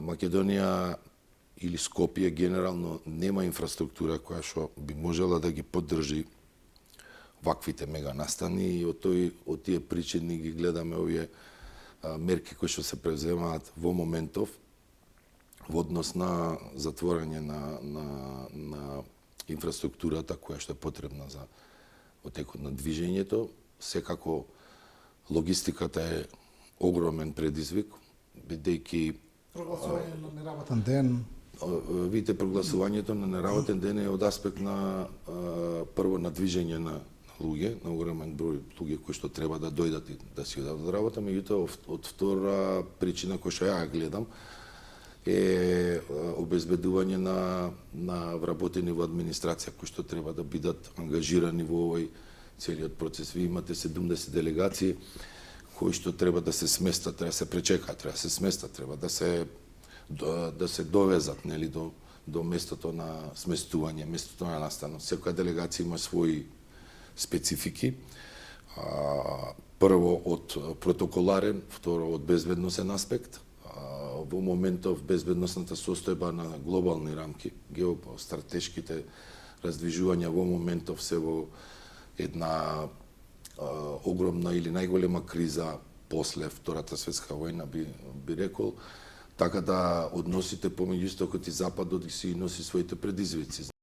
Македонија или Скопје генерално нема инфраструктура која што би можела да ги поддржи ваквите мега настани и од тие причини ги гледаме овие мерки кои што се преземаат во моментов во однос на затворање на инфраструктурата која што е потребна за отекот на движењето. Секако логистиката е огромен предизвик, бидејќи прогласување на неработен ден. Видите, прогласувањето на неработен ден е од аспект на прво на движење на луѓе, на огромен број луѓе кои што треба да дојдат и да си одат од работа, меѓутоа од втора причина која што ја гледам е обезбедување на вработени во администрација кои што треба да бидат ангажирани во овој целиот процес. Ви имате 70 делегации кои што треба да се сместат, треба да се пречекаат, треба да се сместат, треба да се довезат, нели, до местото на сместување, местото на настанот. Секоја делегација има своји специфики. Прво од протоколарен, второ од безбедносен аспект. Во моментов безбедносната состојба на глобални рамки, геостратешките раздвижувања во моментов се во една огромна или најголема криза после Втората светска војна би рекол, така да односите помеѓу Истокот и Западот си носи своите предизвици.